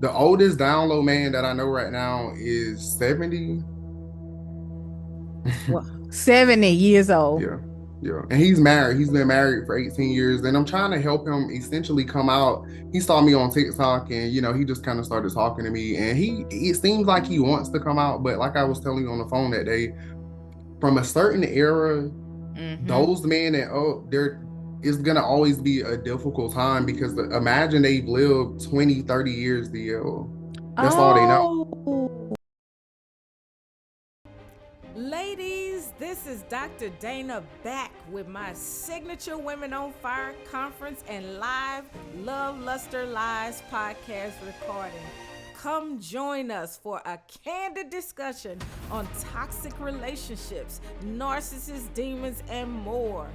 The oldest download man that I know right now is 70. Well, 70 years old. Yeah. Yeah. And he's married. He's been married for 18 years. And I'm trying to help him essentially come out. He saw me on TikTok and, he just kind of started talking to me. And it seems like he wants to come out. But like I was telling you on the phone that day, from a certain era, Mm-hmm. those men and there is going to always be a difficult time because imagine they've lived 20, 30 years. That's all they know. Oh, Ladies, this is Dr. Dana back with my signature Women on Fire conference and live Love Luster Lies podcast recording. Come join us for a candid discussion on toxic relationships, narcissists, demons, and more.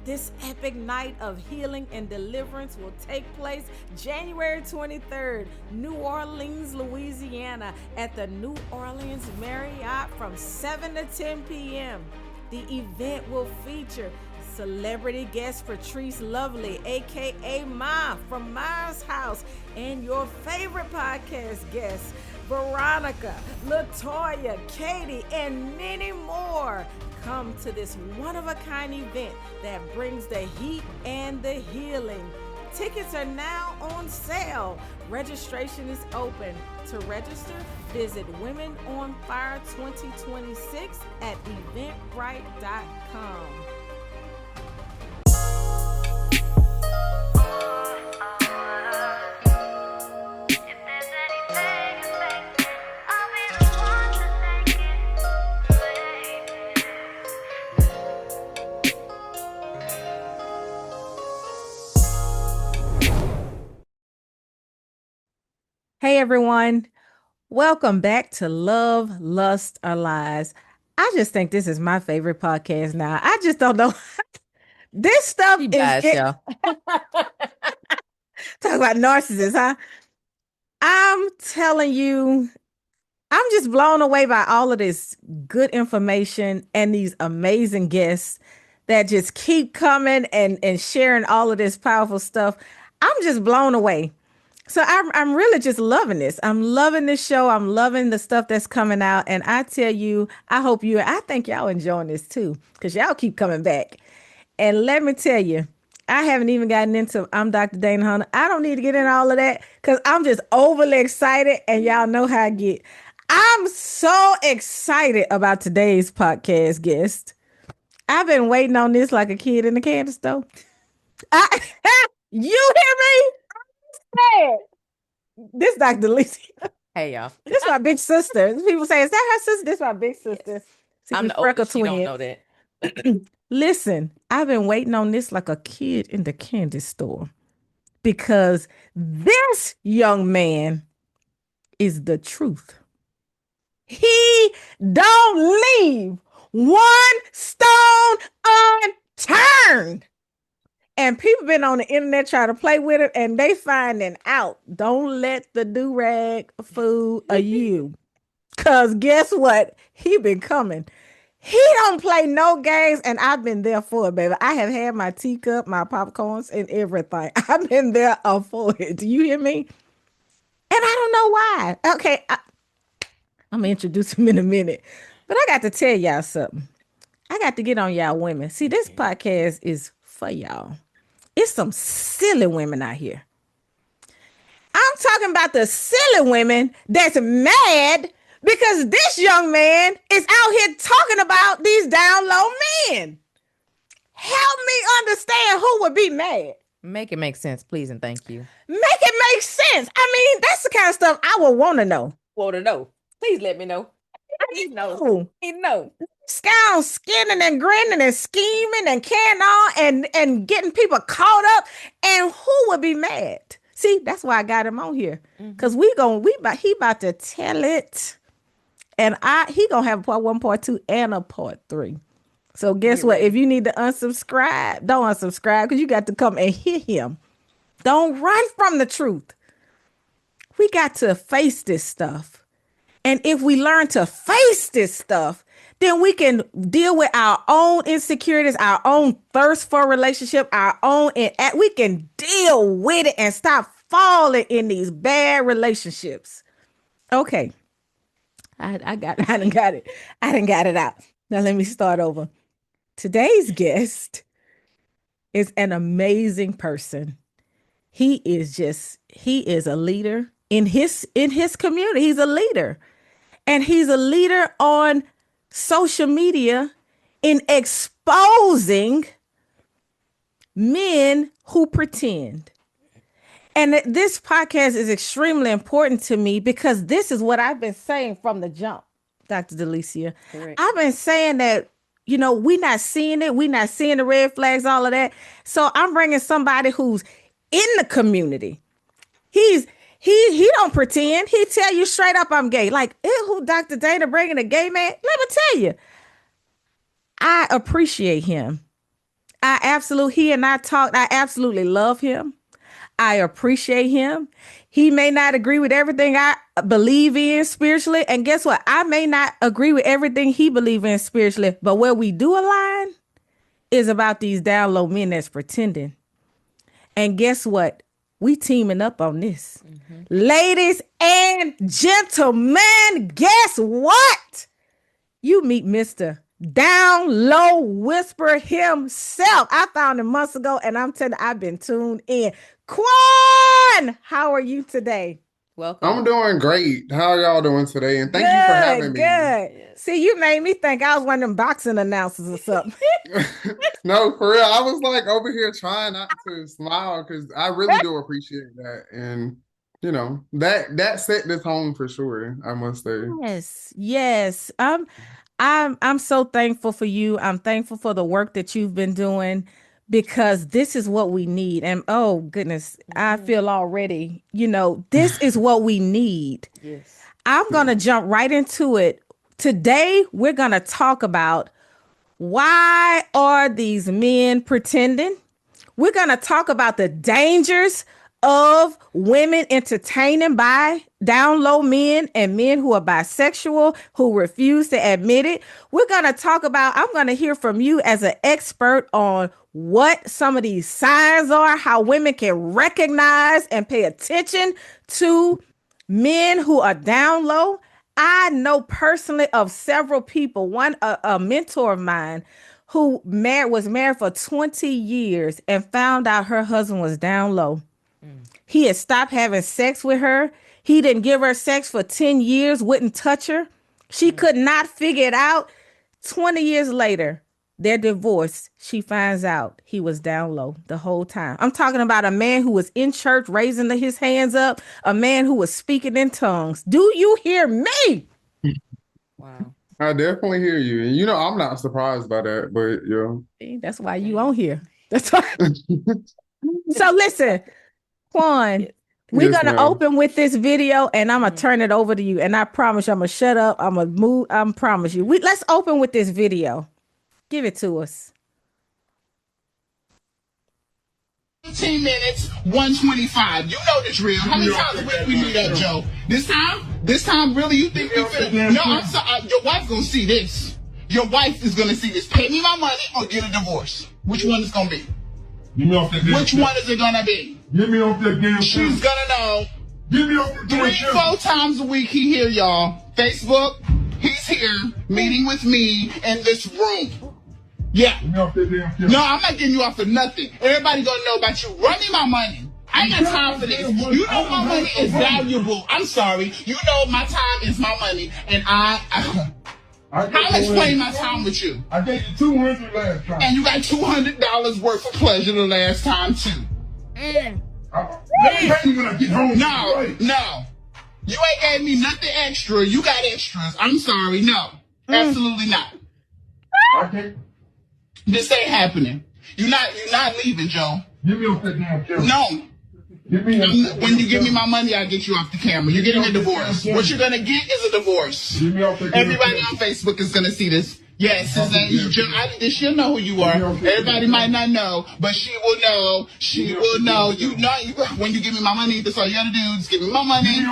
This epic night of healing and deliverance will take place January 23rd, New Orleans, Louisiana, at the New Orleans Marriott from 7 to 10 p.m. The event will feature celebrity guest Patrice Lovely, aka Ma from Ma's House, and your favorite podcast guests, Veronica, Latoya, Katie, and many more. Come to this one-of-a-kind event that brings the heat and the healing. Tickets are now on sale. Registration is open. To register, visit Women on Fire 2026 at eventbrite.com. hey everyone. Welcome back to Love, Lust, or Lies. I just think this is my favorite podcast now. I just don't know. This stuff She is biased, it. y'all. Talk about narcissists, huh? I'm telling you, I'm just blown away by all of this good information and these amazing guests that just keep coming and sharing all of this powerful stuff. I'm just blown away. So I'm really just loving this. I'm loving this show. I'm loving the stuff that's coming out. And I tell you, I think y'all enjoying this too, because y'all keep coming back. And let me tell you, I haven't even gotten into I'm Dr. Dana Hunter. I don't need to get into all of that because I'm just overly excited and y'all know how I get. I'm so excited about today's podcast guest. I've been waiting on this like a kid in the candy store. I, you hear me? Hey, this Dr. Lisa. Hey, y'all. This my big sister. People say, is that her sister? This my big sister. See, I'm we the freckle oldest. She don't twins. know that. Listen, I've been waiting on this like a kid in the candy store because this young man is the truth. He don't leave one stone unturned. And people been on the internet trying to play with it and they finding out. Don't let the do-rag fool you. Cause guess what? He been coming. He don't play no games, and I've been there for it, baby. I have had my teacup, my popcorns, and everything. I've been there for it. Do you hear me? And I don't know why. Okay, I'm gonna introduce him in a minute, but I got to tell y'all something. I got to get on y'all women. See, this podcast is for y'all. It's some silly women out here. I'm talking about the silly women that's mad because this young man is out here talking about these down low men. Help me understand who would be mad. Make it make sense, please, and thank you. Make it make sense. I mean, that's the kind of stuff I would want to know. Want to know? Please let me know. I need to know. Ooh, I need to know. scowl, skinning and grinning and scheming and carrying on and getting people caught up. And who would be mad? See, that's why I got him on here. Because he about to tell it. And he gonna have a part one, part two, and a part three. So guess Get what? ready. If you need to unsubscribe, don't unsubscribe because you got to come and hear him. Don't run from the truth. We got to face this stuff. And if we learn to face this stuff, then we can deal with our own insecurities, our own thirst for a relationship, our own, we can deal with it and stop falling in these bad relationships. Okay. I done got it out. Now let me start over. Today's guest is an amazing person. He is a leader in his community. He's a leader. And he's a leader on social media in exposing men who pretend. And this podcast is extremely important to me because this is what I've been saying from the jump, Dr. Delicia. Correct. I've been saying that, we're not seeing it. We're not seeing the red flags, all of that. So I'm bringing somebody who's in the community. He don't pretend. He tell you straight up, I'm gay. Like, who Dr. Dana bringing a gay man? Let me tell you, I appreciate him. He and I talked. I absolutely love him. I appreciate him. He may not agree with everything I believe in spiritually. And guess what? I may not agree with everything he believes in spiritually. But where we do align is about these down low men that's pretending. And guess what? We teaming up on this. Mm-hmm. Ladies and gentlemen, guess what? You meet Mr. Down Low Whisper himself. I found him months ago, and I'm telling you, I've been tuned in. Quan, how are you today? Welcome. I'm doing great. How are y'all doing today? And thank you for having me. Good. See, you made me think I was one of them boxing announcers or something. No, for real. I was like over here trying not to smile because I really do appreciate that. And that set the tone for sure, I must say. Yes. I'm so thankful for you. I'm thankful for the work that you've been doing because this is what we need. And oh goodness, I feel already, this is what we need. Yes. I'm going to jump right into it. Today, we're going to talk about why are these men pretending? We're going to talk about the dangers of women entertaining by down low men and men who are bisexual, who refuse to admit it. We're going to talk about, I'm going to hear from you as an expert on what some of these signs are, how women can recognize and pay attention to men who are down low. I know personally of several people, a mentor of mine who was married for 20 years and found out her husband was down low. He had stopped having sex with her. He didn't give her sex for 10 years, wouldn't touch her. She could not figure it out. 20 years later, they're divorced. She finds out he was down low the whole time. I'm talking about a man who was in church raising his hands up, a man who was speaking in tongues. Do you hear me? Wow. I definitely hear you. And I'm not surprised by that, but See, that's why you on here. That's why. So listen, Quan, we're going to open with this video and I'm going to turn it over to you. And I promise you, I'm going to shut up. I'm going to move. I promise you. Let's open with this video. Give it to us. 15 minutes, 125. You know the drill. How many times a week we do that, Joe? This time, really, you think we fit? No, I'm sorry. Your wife's going to see this. Your wife is going to see this. Pay me my money or get a divorce. Which one is going to be? Get me off that damn Which one is it going to be? Get me off that damn She's going to know. Get me off that damn 3-4 times a week he here, y'all. Facebook, he's here meeting with me in this room. Yeah. Get me off that damn No, I'm not getting you off for nothing. Everybody gonna know about you. Run me my money. I ain't got time for this. You know my money is valuable. I'm sorry. You know my time is my money. And I'll explain my time with you. I gave you $200 last time. And you got $200 worth of pleasure the last time too. Let me pay you when I get home. No. You ain't gave me nothing extra. You got extras. I'm sorry. No. Absolutely not. Okay. This ain't happening. You're not leaving, Joe. Get me off that damn camera. No. When you give me my money, I'll get you off the camera. You're getting a divorce. What you're gonna get is a divorce. Get me off that Everybody on Facebook is gonna see this. Yes, his name is Joe. She'll know who you are. Everybody might not know, but she will know. She will know. You know, when you give me my money, that's all you gotta do. Just give me my money.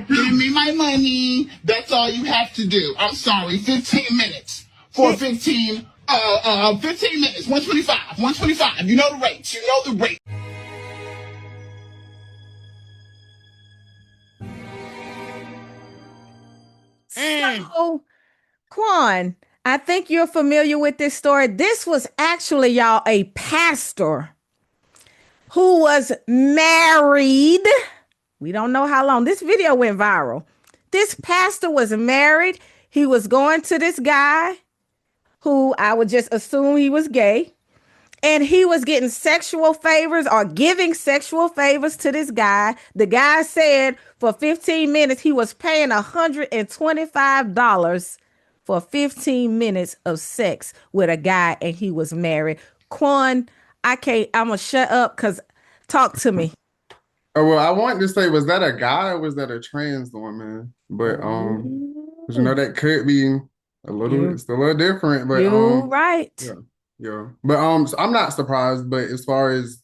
Give me my money. That's all you have to do. I'm sorry. 15 minutes for 15 minutes, 125. You know the rates. So, Quan, I think you're familiar with this story. This was actually, y'all, a pastor who was married. We don't know how long. This video went viral. This pastor was married. He was going to this guy who I would just assume he was gay. And he was getting sexual favors or giving sexual favors to this guy. The guy said for 15 minutes, he was paying $125 for 15 minutes of sex with a guy, and he was married. Quan, I'm going to shut up because talk to me. Oh, well, I wanted to say, was that a guy or was that a trans woman? But 'cause that could be it's a little different. But you're right. Yeah. But so I'm not surprised. But as far as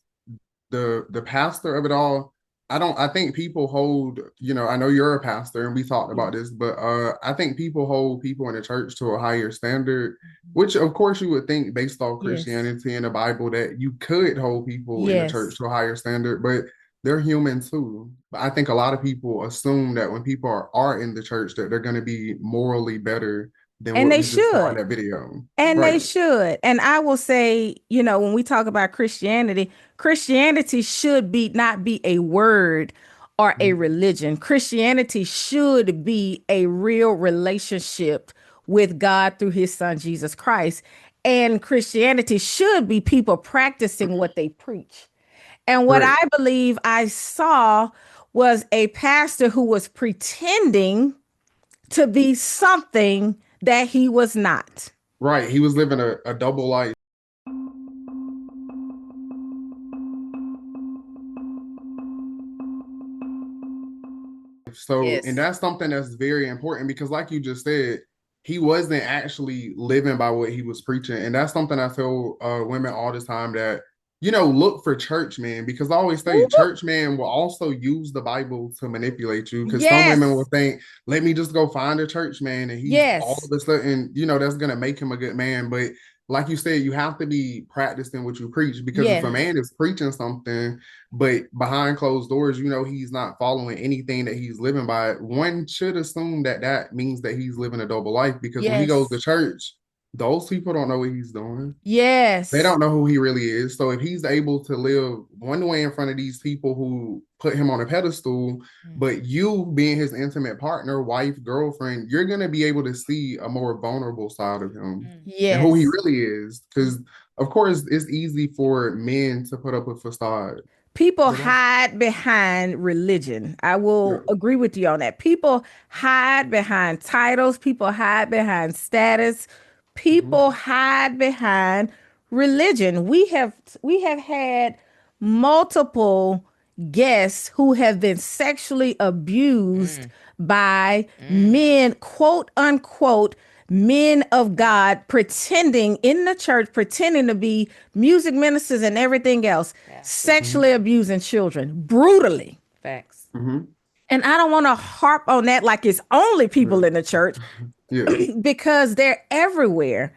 the pastor of it all, I think people hold, I know you're a pastor and we talked about this, but I think people hold people in the church to a higher standard, which of course you would think based off Christianity and the Bible that you could hold people in the church to a higher standard, but they're human too. But I think a lot of people assume that when people are in the church that they're going to be morally better than And what they we just saw in should. that video. And they should. And I will say, when we talk about Christianity should not be a word or a religion. Christianity should be a real relationship with God through his son, Jesus Christ. And Christianity should be people practicing what they preach. And what I believe I saw was a pastor who was pretending to be something that he was not. Right. He was living a double life. So, and that's something that's very important because like you just said, he wasn't actually living by what he was preaching. And that's something I tell women all the time that, look for church men, because I always say church men will also use the Bible to manipulate you. Because some women will think, let me just go find a church man and he's all of a sudden, that's going to make him a good man. But like you said, you have to be practicing what you preach, because if a man is preaching something, but behind closed doors, he's not following anything that he's living by, one should assume that that means that he's living a double life, because when he goes to church, those people don't know what he's doing. They don't know who he really is. So if he's able to live one way in front of these people who put him on a pedestal, but you being his intimate partner, wife, girlfriend, you're going to be able to see a more vulnerable side of him and who he really is. Because, of course, it's easy for men to put up a facade. People hide behind religion. I will agree with you on that. People hide behind titles. People hide behind status. People hide behind religion. We have had multiple guests who have been sexually abused by men, quote unquote, men of God, pretending in the church, pretending to be music ministers and everything else, sexually abusing children brutally. Facts. And I don't want to harp on that like it's only people in the church. Because they're everywhere.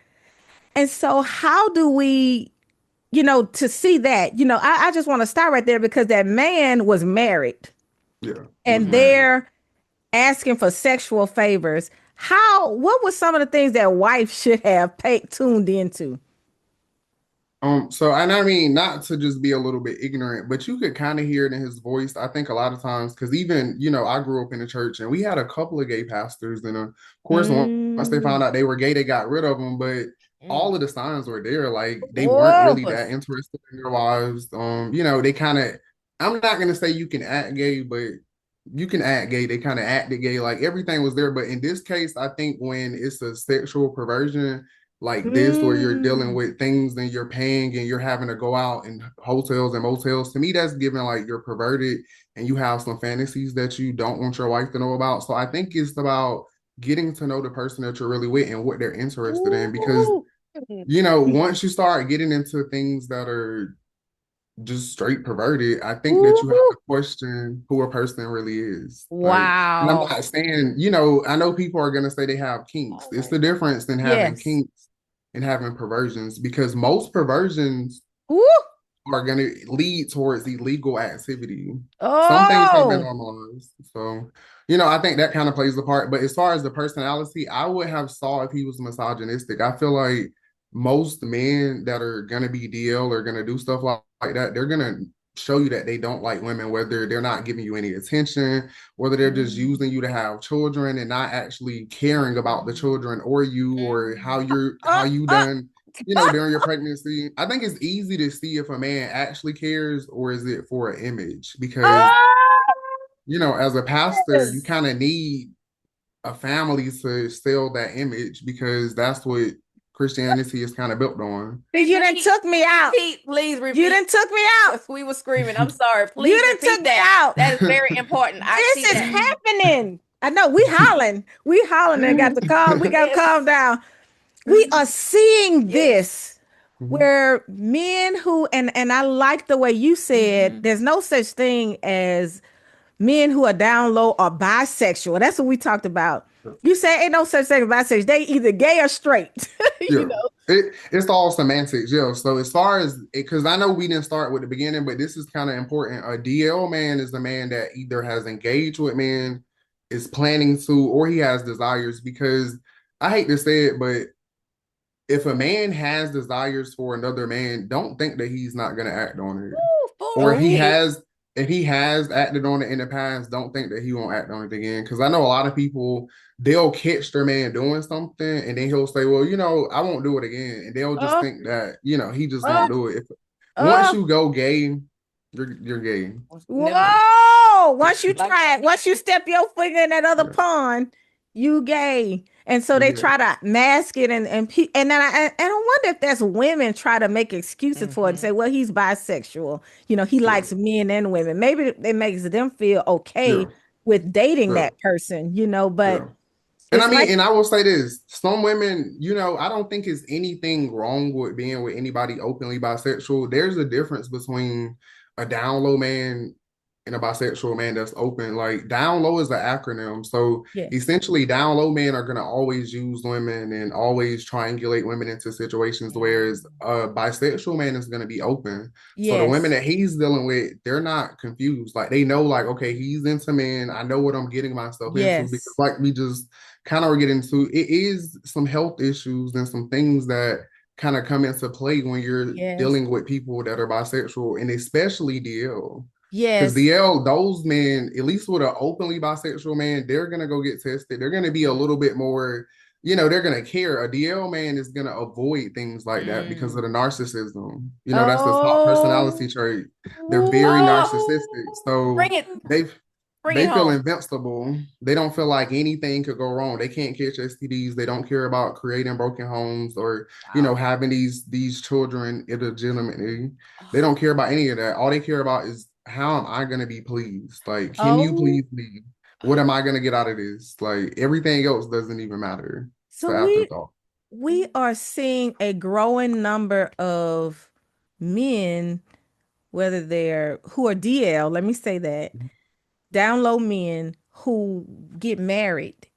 And so how do we, to see that, I just want to start right there, because that man was married. And they're asking for sexual favors. What were some of the things that wife should have tuned into? So, and I mean, not to just be a little bit ignorant, but you could kind of hear it in his voice. I think a lot of times, because even, I grew up in the church and we had a couple of gay pastors, and of course, once they found out they were gay, they got rid of them. But all of the signs were there. Like they weren't really that interested in their wives. They kind of, I'm not going to say you can act gay, but you can act gay. They kind of acted gay. Like everything was there. But in this case, I think when it's a sexual perversion, like this, where you're dealing with things and you're paying and you're having to go out in hotels and motels, to me, that's given like you're perverted and you have some fantasies that you don't want your wife to know about. So I think it's about getting to know the person that you're really with and what they're interested in, because, once you start getting into things that are just straight perverted, I think that you have to question who a person really is. Wow. And I'm not saying, I know people are going to say they have kinks. It's the difference in having kinks and having perversions, because most perversions are going to lead towards illegal activity. Some things have been Oh, normalized. So, I think that kind of plays a part. But as far as the personality, I would have saw if he was misogynistic. I feel like most men that are going to be DL or going to do stuff like that, they're going to show you that they don't like women, whether they're not giving you any attention, whether they're just using you to have children and not actually caring about the children or you or how uh, you uh, done during your pregnancy. I think it's easy to see if a man actually cares or is it for an image because, uh, as a pastor, you yes. kind of need a family to sell that image because that's what Christianity is kind of built on. You done took me out. Please repeat. You done took me out. We were screaming. I'm sorry. You Please done repeat took me that. out. That is very important. I This see is that. happening. I know we hollering. We hollering and got to calm. We got to calm down. We are seeing this Mhm. where men who and I like the way you said there's no such thing as men who are down low or bisexual. That's what we talked about. You say ain't no such thing as bisexual. They either gay or straight. You Yeah. know. It's all semantics, yeah. So as far as because I know we didn't start with the beginning, but this is kind of important. A DL man is the man that either has engaged with men, is planning to, or he has desires. Because I hate to say it, but if a man has desires for another man, don't think that he's not gonna act on it. Or For Oh, if he has acted on it in the past, don't think that he won't act on it again. Because I know a lot of people, they'll catch their man doing something and then he'll say, well, I won't do it again. And they'll just uh, think that, he just won't uh, do it. If once uh. you go gay, you're gay. no. Whoa! Once you Like, try it, once you step your finger in that other Yeah. pond, you gay. And so You they gay. try to mask it and then I wonder if that's women try to make excuses for it and say, well, he's bisexual. He Yeah. likes men and women. Maybe it makes them feel okay Yeah. with dating Yeah. that person, Yeah. but And it's I mean, like, and I will say this, some women, I don't think it's anything wrong with being with anybody openly bisexual. There's a difference between a down low man and a bisexual man that's open. Like down low is the acronym. So yeah. essentially down low men are gonna always use women and always triangulate women into situations, whereas a bisexual man is gonna be open. So the women Yes. that he's dealing with, they're not confused. Like they know, like, okay, he's into men. I know what I'm getting myself into because Yes. like we just kind of get into it is some health issues and some things that kind of come into play when you're Yes. dealing with people that are bisexual and especially DL. Because Yes. DL, those men, at least with an openly bisexual man, they're gonna go get tested. They're gonna be a little bit more, they're gonna care. A DL man is gonna avoid things like that because of the narcissism. That's the top personality Oh, trait. They're very oh, narcissistic. So bring it, they bring it they feel home. invincible. They don't feel like anything could go wrong. They can't catch STDs. They don't care about creating broken homes or, Wow. having these children illegitimately. They don't care about any of that. All they care about is how am I gonna be pleased? Like, can you oh. please me? What am I gonna get out of this? Like everything else doesn't even matter. It's So the we afterthought. we are seeing a growing number of men, whether they're who are DL, let me say that, down low men who get married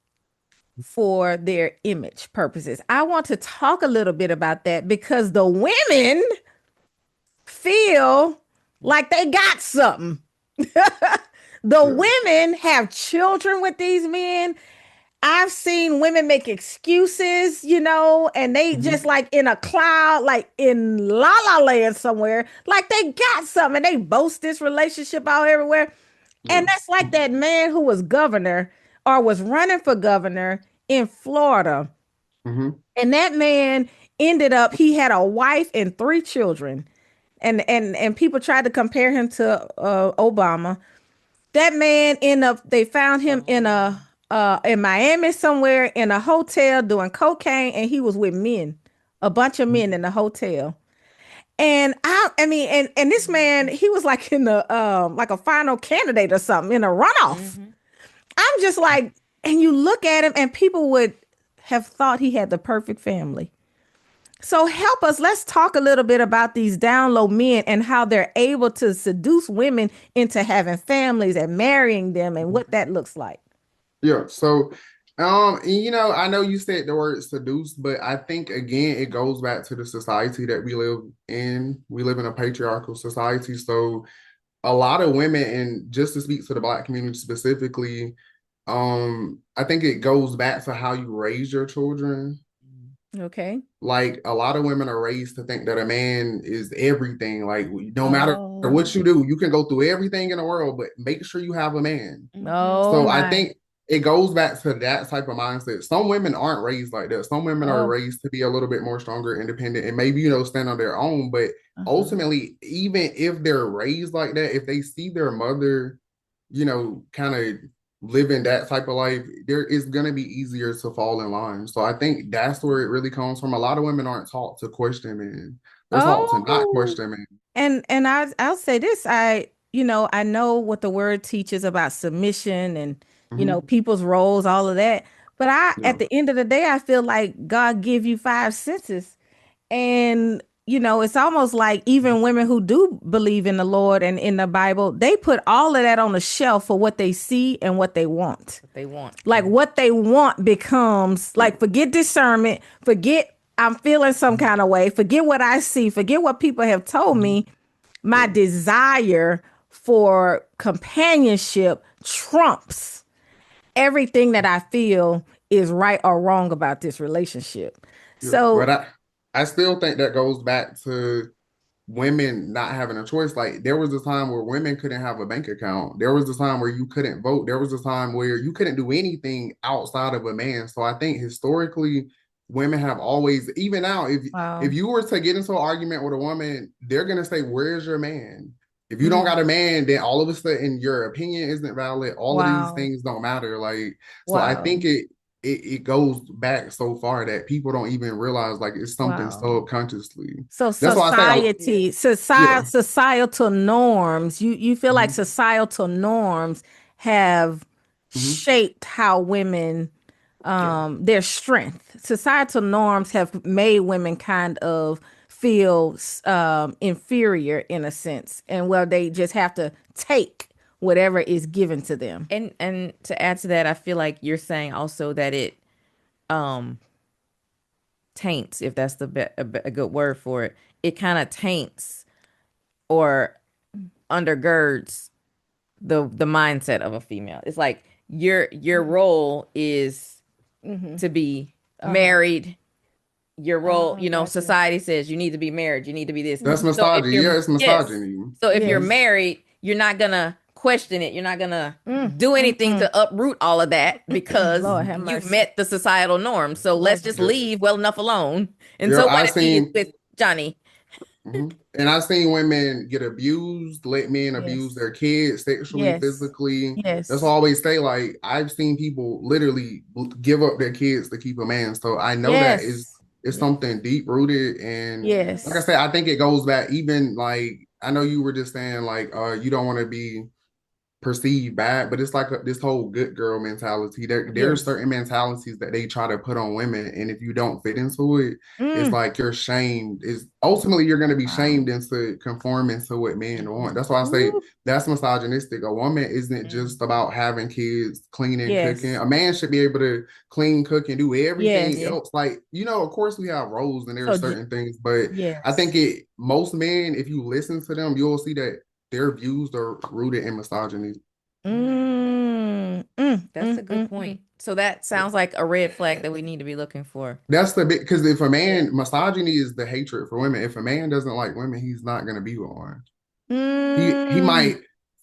for their image purposes. I want to talk a little bit about that because the women feel like they got something. The Yeah. women have children with these men. I've seen women make excuses, and they Mhm. just like in a cloud, like in la la land somewhere, like they got something and they boast this relationship out everywhere. And Yeah. that's like that man who was governor or was running for governor in Florida. Mhm. And that man ended up, he had a wife and three children. And people tried to compare him to Obama. That man ended up, they found him in Miami somewhere in a hotel doing cocaine, and he was with men, a bunch of men in the hotel. And I mean, and this man, he was like in the like a final candidate or something in a runoff. I'm just like, and you look at him, and people would have thought he had the perfect family. So help us. Let's talk a little bit about these down low men and how they're able to seduce women into having families and marrying them and what that looks like. Yeah. So And, I know you said the word seduce, but I think again it goes back to the society that we live in. We live in a patriarchal society, so a lot of women, and just to speak to the Black community specifically, I think it goes back to how you raise your children. Okay. Like a lot of women are raised to think that a man is everything. Like no matter Oh. what you do, you can go through everything in the world, but make sure you have a man. Oh So I my. think it goes back to that type of mindset. Some women aren't raised like that. Some women are Oh. raised to be a little bit more stronger, independent, and maybe, stand on their own. But ultimately, even if they're raised like that, if they see their mother, kind of living that type of life, there is going to be easier to fall in line. So I think that's where it really comes from. A lot of women aren't taught to question men. They're taught to not Oh. question men. And I'll say this, I know what the word teaches about submission and Mhm. people's roles, all of that. But Yeah. at the end of the day, I feel like God give you five senses. And it's almost like even women who do believe in the Lord and in the Bible, they put all of that on the shelf for what they see and what they want. What they want. Like what they want becomes like, forget discernment, forget I'm feeling some kind of way, forget what I see, forget what people have told me. My desire for companionship trumps everything that I feel is right or wrong about this relationship. Yeah. So, But I still think that goes back to women not having a choice. Like there was a time where women couldn't have a bank account. There was a time where you couldn't vote. There was a time where you couldn't do anything outside of a man. So I think historically, women have always, even now, if wow. you were to get into an argument with a woman, they're gonna say, "Where's your man?" If you don't Mm, got a man, then all of a sudden your opinion isn't valid. All of these wow. things don't matter. Like, so I Wow. think it goes back so far that people don't even realize like it's something Wow. subconsciously. So That's why I say, yeah. societal norms, you feel like Mhm. societal norms have Mhm. shaped how women Yeah. their strength. Societal norms have made women kind of feel inferior in a sense, and well, they just have to take whatever is given to them. And to add to that, I feel like you're saying also that it um taints, if that's a good word for it. It kind of taints or undergirds the mindset of a female. It's like your role is to be married. Your role, Gotcha. society says you need to be married, you need to be this. That's So if misogyny. you're, Yeah, it's yes, misogyny. so if you're Yes. married, you're not gonna question it, you're not gonna Mm, do mm, anything mm. to uproot all of that because Lord have you've mercy. met the societal norm. So let's just Yeah, leave well enough alone. And yeah. so what I've if he is seen, with Johnny? and I've seen women get abused, let men abuse Yes. their kids sexually, Yes. physically. That's why I Yes. always say, like, I've seen people literally give up their kids to keep a man. So I know that Yes. is something deep rooted, and like I Yes. said, I think it goes back. Even like I know you were just saying, like, you don't want to be perceived bad, but it's like this whole good girl mentality. There are Yes. certain mentalities that they try to put on women, and if you don't fit into it, it's Mm. like you're shamed. Is ultimately you're going to be Wow. shamed into conforming to what men want. That's why I say Ooh. that's misogynistic. A woman isn't Mm. just about having kids, cleaning, cooking. Yes. A man should be able to clean, cook, and do everything Yes. Yeah. else. Like of course we have roles and there are So certain things, but I think yes. most men, if you listen to them, you'll see that their views are rooted in misogyny. Mm, mm, That's a mm, good mm, mm. point. So that sounds like a red flag that we need to be looking for. That's the big because if a Yeah. man, misogyny is the hatred for women. If a man doesn't like women, he's not gonna be with one. He Mm. might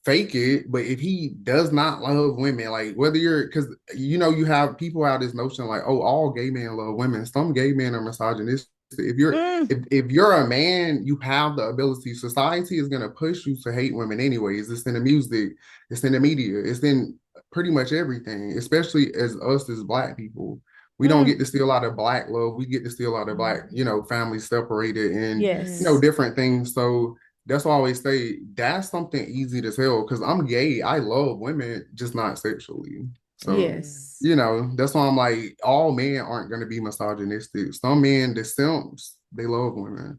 fake it, but if he does not love women, like whether you're because you have people have this notion like, oh, all gay men love women. Some gay men are misogynistic. Mm. If you're a man, you have the ability. Society is gonna push you to hate women anyways. It's in the music, it's in the media, it's in pretty much everything, especially as us as black people. We don't Mm. get to see a lot of black love. We get to see a lot of black, families separated and Yes. different things. So that's why I always say that's something easy to tell because I'm gay. I love women, just not sexually. So, Yes. that's why I'm like, all men aren't going to be misogynistic. Some men, the simps, they love women.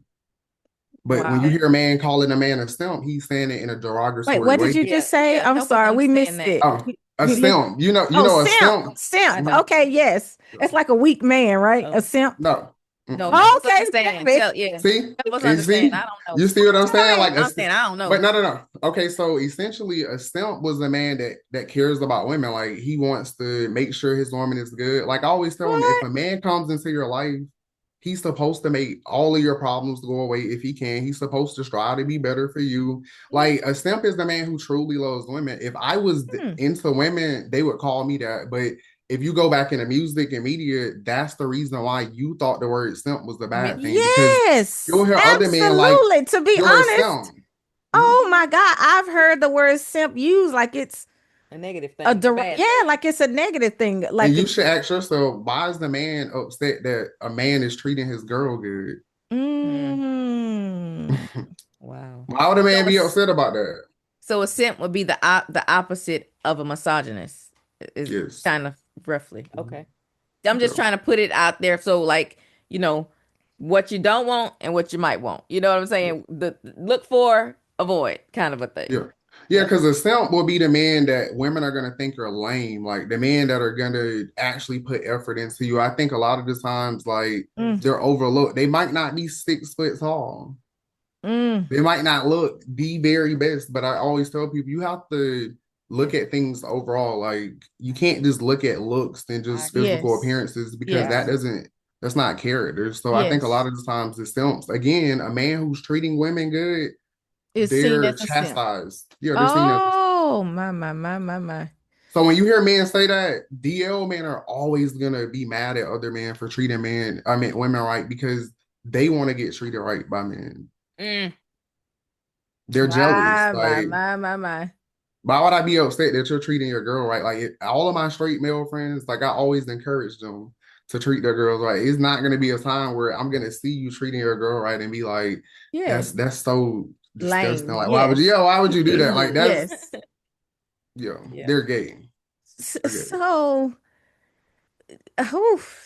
But when you Wow. hear a man calling a man a simp, he's saying it in a Wait, derogatory what did way. you Yeah. just say? Yeah. I'm Help us sorry, we understand missed that. it. Oh, A simp. Oh, A simp. simp. Mhm. Okay, yes. It's like a weak man, right? Oh. A simp. No. No, Mm-mm. help us Okay, understand. baby. Yeah. See, Help us and understand. see, I don't know. you see what I'm saying? Like I'm saying I don't but know. no. Okay, so essentially, a simp was a man that cares about women. Like he wants to make sure his woman is good. Like I always tell him, if What? a man comes into your life, he's supposed to make all of your problems go away if he can. He's supposed to strive to be better for you. Like a simp is the man who truly loves women. If I was Hmm. into women, they would call me that. But if you go back into music and media, that's the reason why you thought the word simp was the bad thing, because you'll Yes, hear other men like, absolutely. To be you're a honest, simp. oh my God, I've heard the word simp used like it's A negative thing. a A direct, bad yeah, thing. like it's a negative thing. And Like you it's should ask yourself, why is the man upset that a man is treating his girl good? Hmm. mm, Wow. Why would a So man a, be upset about that? so a simp would be the opposite of a misogynist. Is Yes. kind of roughly. Mhm. Okay. I'm just Yeah. trying to put it out there. So like, you know, what you don't want and what you might want. You know what I'm saying? The look for, avoid kind of a thing. Yeah. Yeah, Yeah. because a simp will be the man that women are gonna think are lame, like the men that are gonna actually put effort into you. I think a lot of the times, like mm, they're overlooked. They might not be 6 foot tall. mm, They might not look the very best, but I always tell people you have to look at things overall. Like you can't just look at looks and I just agree. physical yes, appearances, because Yeah. that's not character. So I think a yes, lot of the times the simps, again, a man who's treating women good, is seen they're as a simp. chastised. Yeah, they're seen as. Oh my. So when you hear men say that, DL men are always gonna be mad at other men for treating women right, because they want to get treated right by men. Mm. They're jealous. Like, My. why would I be upset that you're treating your girl right? Like all of my straight male friends, like I always encourage them to treat their girls right. It's not gonna be a time where I'm gonna see you treating your girl right and be like, Yes, that's so disgusting. lame. Like, Yes, why would you do that? Like that's yes. yeah, Yeah. they're gay. They're gay. So,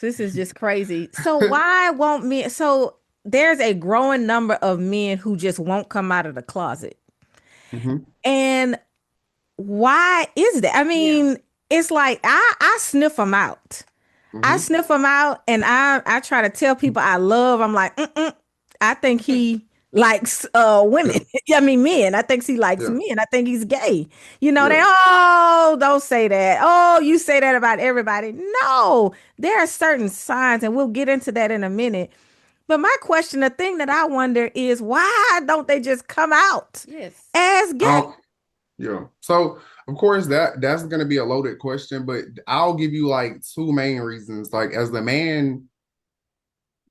this is just crazy. So why won't men? So there's a growing number of men who just won't come out of the closet. Hmm. And why is that? I mean, it's like I sniff them out. I Hmm. sniff them out, and I try to tell people I love. I'm like, I think he likes women. Yeah, I mean men. I think he likes yeah, men. I think he's gay. You know, they yeah. don't say that. Oh, you say that about everybody. No, there are certain signs, and we'll get into that in a minute. But my question, the thing that I wonder is why don't they just come out Yes. as gay? I'll Yeah. So of course that's gonna be a loaded question, but I'll give you like two main reasons. Like as the man,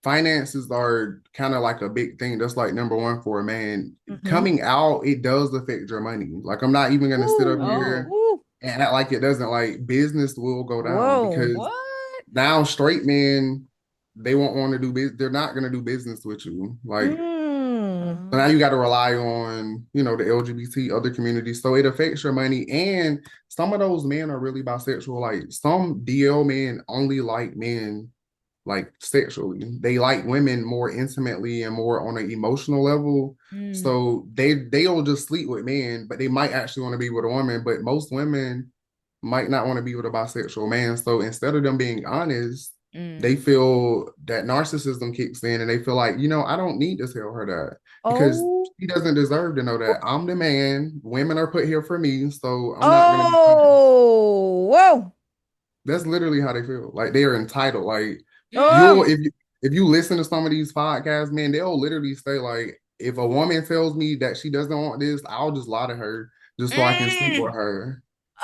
finances are kind of like a big thing. That's like number one for a man. Mhm. Coming out, it does affect your money. Like I'm not even gonna sit up Oh. here Ooh, and act like it doesn't. Like business will go down, whoa. because What? now straight men, they won't want to do business. They're not gonna do business with you. Like Mm. so now you got to rely on, the LGBT other communities. So it affects your money. And some of those men are really bisexual. Like some DL men only like men like sexually. They like women more intimately and more on an emotional level. Mm. So they'll just sleep with men, but they might actually want to be with a woman. But most women might not want to be with a bisexual man. So instead of them being honest, Mm. they feel that narcissism kicks in and they feel like, I don't need to tell her that, because Oh, she doesn't deserve to know that. I'm the man. Women are put here for me. So I'm not going to be punished. oh, whoa. That's literally how they feel. Like they are entitled. Like Oh, if you listen to some of these podcasts, man, they'll literally say like, if a woman tells me that she doesn't want this, I'll just lie to her just so I can sleep with Mm. her,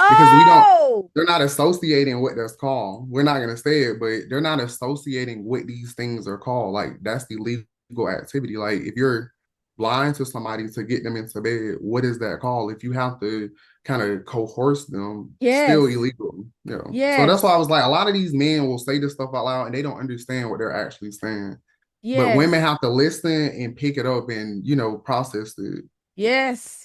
because oh, they're not associating what that's called. We're not gonna say it, but they're not associating what these things are called. Like that's the legal activity. Like if you're lying to somebody to get them into bed, what is that called? If you have to kind of coerce them, still yes, illegal. So that's yes, why I was like, a lot of these men will say this stuff out loud and they don't understand what they're actually saying. But women yes, have to listen and pick it up and process it. yes.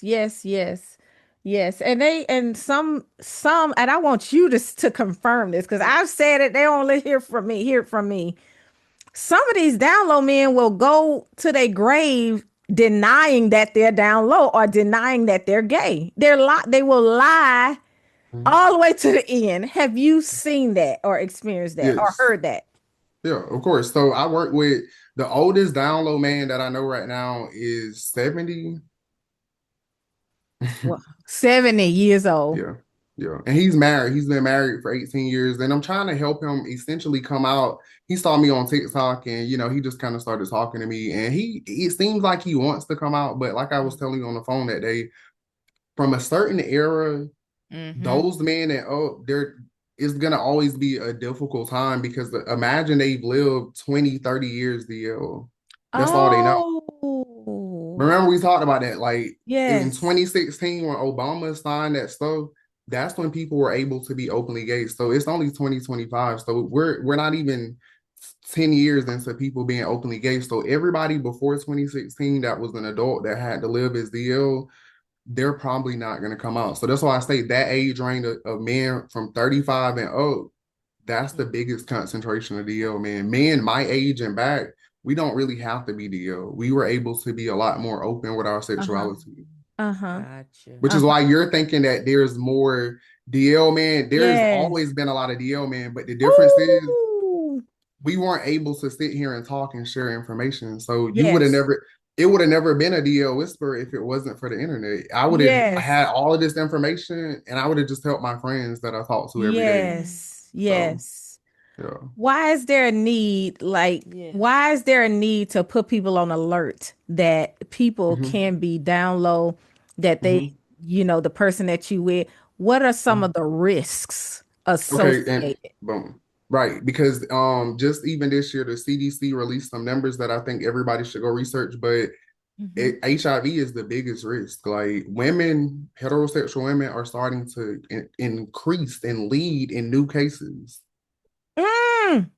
Yes, and and I want you to confirm this because I've said it. They only hear it from me. Some of these down low men will go to their grave denying that they're down low or denying that they're gay. They will lie Mhm. all the way to the end. Have you seen that or experienced that or Yes. heard that? Yeah, of course. So I work with the oldest download man that I know right now is 70. Well, 70 years old. Yeah. Yeah. And he's married. He's been married for 18 years. And I'm trying to help him essentially come out. He saw me on TikTok and, he just kind of started talking to me. And it seems like he wants to come out. But like I was telling you on the phone that day, from a certain era, Mm-hmm. those men and there is gonna always be a difficult time because imagine they've lived 20, 30 years DL. That's all they know. Oh, Remember we talked about that, like in yes. 2016 when Obama signed that stuff, that's when people were able to be openly gay. So it's only 2025. So we're not even 10 years into people being openly gay. So everybody before 2016 that was an adult that had to live as DL, they're probably not going to come out. So that's why I say that age range of men from 35 and up, that's the biggest concentration of DL, man. Men my age and back, we don't really have to be DL. We were able to be a lot more open with our Uh-huh. sexuality, Uh-huh. Gotcha. which is Uh-huh. why you're thinking that there's more DL man. There's Yes. always been a lot of DL man, but the difference is Ooh. we weren't able to sit here and talk and share information. So Yes. it would have never been a DL whisper if it wasn't for the internet. I would have Yes. had all of this information and I would have just helped my friends that I talk to every day. Yes. So Yes. yeah. Why is there a need, like, Yeah. why is there a need to put people on alert that people Hmm. can be down low, that they, Hmm. the person that you with, what are some Hmm. of the risks Okay, and associated? boom. Right, because just even this year the CDC released some numbers that I think everybody should go research, but Mm-hmm. HIV is the biggest risk. Like women, heterosexual women are starting to increase and lead in new cases. Mm.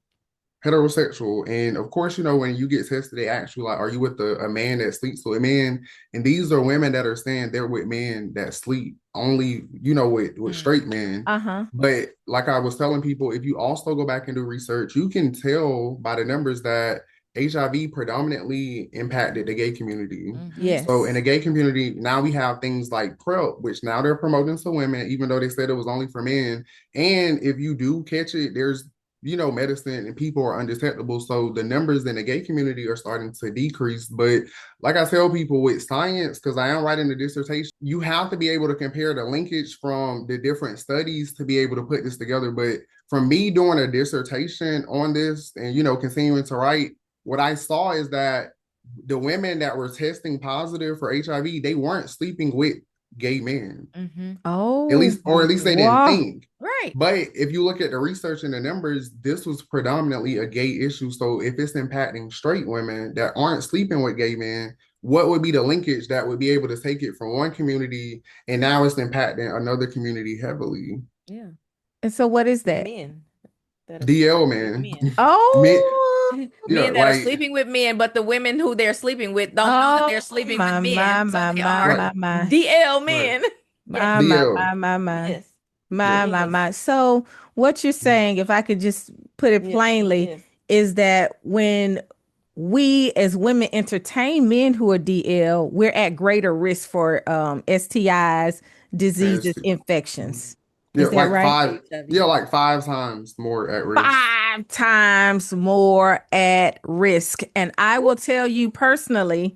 Heterosexual. And of course, when you get tested, they ask you, like, are you with a man that sleeps with a man? And these are women that are saying they're with men that sleep only, with straight men. Uh-huh. But like I was telling people, if you also go back and do research, you can tell by the numbers that HIV predominantly impacted the gay community. Mm-hmm. So in the Yes. gay community, now we have things like PrEP, which now they're promoting to women, even though they said it was only for men. And if you do catch it, there's medicine and people are undetectable. So the numbers in the gay community are starting to decrease. But like I tell people with science, because I am writing a dissertation, you have to be able to compare the linkage from the different studies to be able to put this together. But from me doing a dissertation on this and, continuing to write, what I saw is that the women that were testing positive for HIV, they weren't sleeping with gay men. Mm-hmm. Oh, At least they didn't wow. think. Right. But if you look at the research and the numbers, this was predominantly a gay issue. So if it's impacting straight women that aren't sleeping with gay men, what would be the linkage that would be able to take it from one community and now it's impacting another community heavily? Yeah. And so what is that? Men that are DL, sleeping with man. men. Men, Oh, yeah, Men that are like, sleeping with men, but the women who they're sleeping with don't know that oh, they're sleeping with my, men. my, So my, they my, are right, my, my, DL right. men. Yes. DL, Yes. yeah. my. So what you're saying, if I could just put it Yes. plainly, Yes. is that when we as women entertain men who are DL, we're at greater risk for STIs, diseases, And infections. yeah, Is that like right? HIV. like 5 times more at risk. 5 times more at risk. And I will tell you personally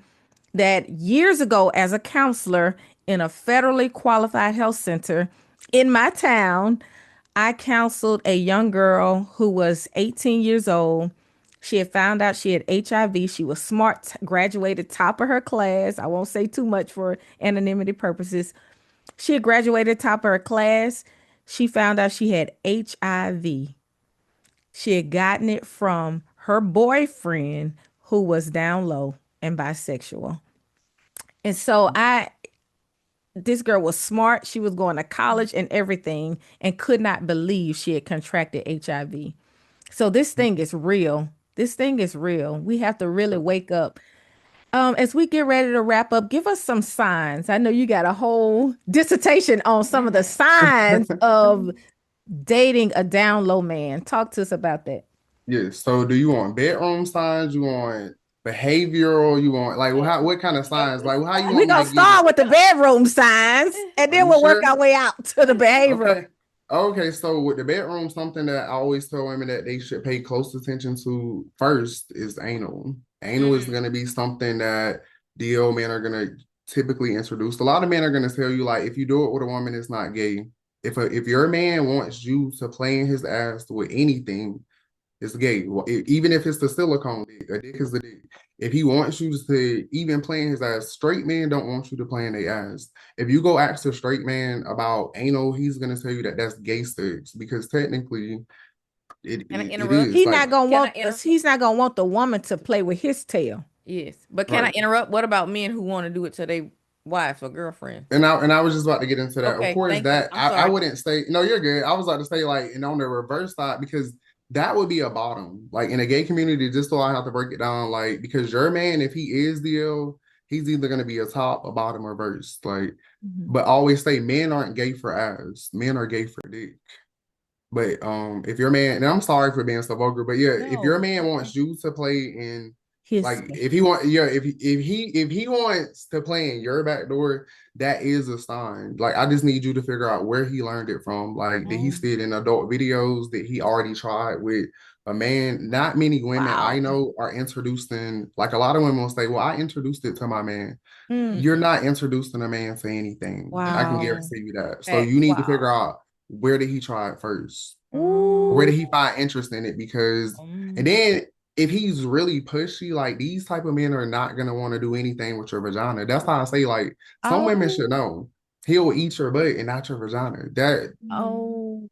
that years ago, as a counselor in a federally qualified health center in my town, I counseled a young girl who was 18 years old. She had found out she had HIV. She was smart, graduated top of her class. I won't say too much for anonymity purposes. She had graduated top of her class. She found out she had HIV. She had gotten it from her boyfriend who was down low and bisexual. And so this girl was smart. She was going to college and everything and could not believe she had contracted HIV. So this thing is real. This thing is real. We have to really wake up. As we get ready to wrap up, give us some signs. I know you got a whole dissertation on some of the signs of dating a down low man. Talk to us about that. Yes. So do you want bedroom signs? You want behavioral? You want like what kind of signs? Like how you We're want me gonna to give you? start with the bedroom signs and Are then you we'll work sure? our way out to the behavioral. Okay. Okay, so with the bedroom, something that I always tell women that they should pay close attention to first is anal. Anal is going to be something that DL men are going to typically introduce. A lot of men are going to tell you, like, if you do it with a woman, it's not gay. If your man wants you to play in his ass with anything, it's gay. Even if it's the silicone dick, a dick is a dick. If he wants you to even play in his ass, straight men don't want you to play in their ass. If you go ask a straight man about anal, he's gonna tell you that that's gay sex because technically Can I it interrupt? is like He's not gonna want the woman to play with his tail. Yes, but can I right. interrupt? What about men who want to do it to their wives or girlfriends? And I was just about to get into that. Of Okay, course, thank you. that I'm I sorry. wouldn't say no, you're good. I was about to say like and on the reverse side because that would be a bottom. Like in a gay community, just so I have to break it down, like because your man, if he is the L, he's either gonna be a top, a bottom, or reverse. Like, but always say men aren't gay for ass, men are gay for dick. But if your man, and I'm sorry for being so vulgar, but yeah, if your man wants you to play in His like if he want yeah, if he wants to play in your back door, that is a sign. Like I just need you to figure out where he learned it from. Like did he see it in adult videos? Did he already try it with a man? Not many women I know are introducing, like a lot of women will say, well, I introduced it to my man. You're not introducing a man to anything. I can guarantee you that. So you need to figure out where did he try it first? Where did he find interest in it? Because and then if he's really pushy, like these type of men are not gonna want to do anything with your vagina. That's why I say like some women should know he'll eat your butt and not your vagina.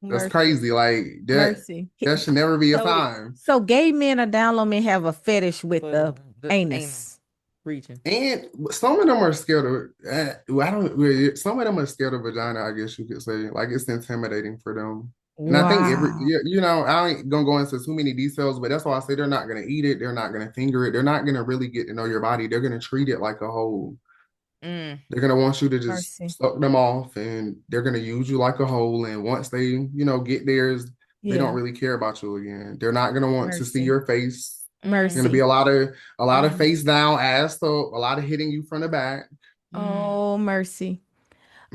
That's crazy. Like that should never be a sign. So gay men or down low men have a fetish with the anus region. And some of them are scared of I don't really some of them are scared of vagina, I guess you could say. Like it's intimidating for them. And I think I ain't gonna go into too many details, but that's why I say they're not gonna eat it, they're not gonna finger it, they're not gonna really get to know your body. They're gonna treat it like a whole. They're gonna want you to just suck them off and they're gonna use you like a whole. And once they, get theirs, they don't really care about you again. They're not gonna want to see your face. It's gonna be a lot of face down, ass up, a lot of hitting you from the back. Oh, mercy.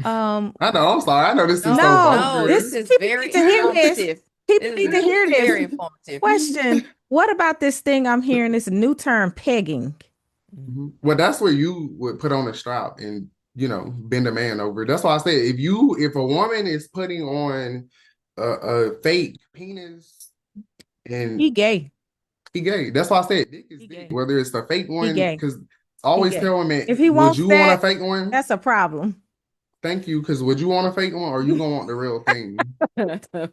I know, I'm sorry. I know this is no, this is very informative. People need to hear this. Very informative. Question: what about this thing I'm hearing? This new term, pegging. Well, that's where you would put on a strap and bend a man over. That's why I said if a woman is putting on a fake penis and he gay. He gay. That's why I said dick is dick. Whether it's a fake one, because I always tell women, if he wants would you want a fake one? That's a problem. Thank you, because would you want a fake one or you gonna want the real thing?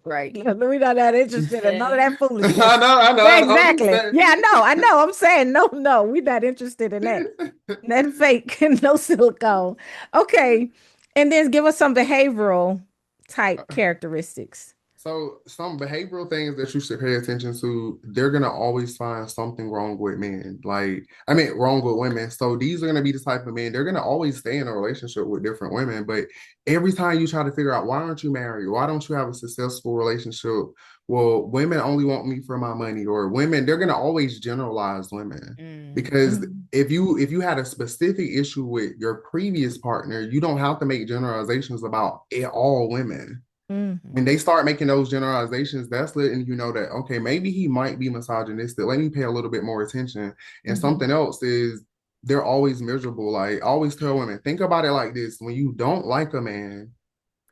Right. We're not that interested in none of that foolishness. I know. Exactly. Yeah, I know. I'm saying no, we're not interested in that. That fake, no silicone. Okay. And then give us some behavioral type characteristics. So some behavioral things that you should pay attention to, they're going to always find something wrong with men. Wrong with women. So these are going to be the type of men, they're going to always stay in a relationship with different women. But every time you try to figure out, why aren't you married? Why don't you have a successful relationship? Well, women only want me for my money, or women, they're going to always generalize women. Because if you had a specific issue with your previous partner, you don't have to make generalizations about all women. When they start making those generalizations, that's letting you know that, okay, maybe he might be misogynistic. Let me pay a little bit more attention. And something else is they're always miserable. Like I always tell women, think about it like this. When you don't like a man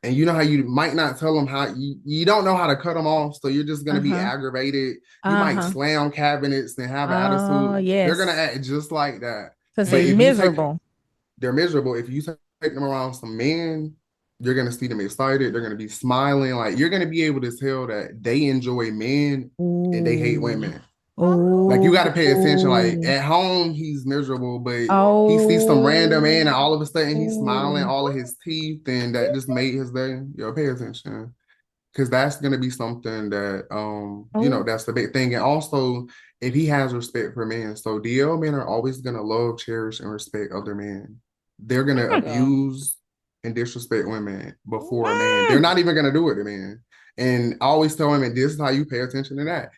and you know how you might not tell them how you don't know how to cut them off. So you're just going to be aggravated. You might slam cabinets and have an attitude. Yes. They're going to act just like that. Because they're miserable. They're miserable. If you take them around some men, you're going to see them excited. They're going to be smiling. Like you're going to be able to tell that they enjoy men and they hate women. Like you got to pay attention. Like at home, he's miserable, but he sees some random man and all of a sudden he's smiling all of his teeth and that just made his day. Pay attention. Because that's going to be something that, that's the big thing. And also if he has respect for men. So DL men are always going to love, cherish, and respect other men. They're going to abuse and disrespect women before a man. They're not even going to do it to men. And I always tell women, this is how you pay attention to that.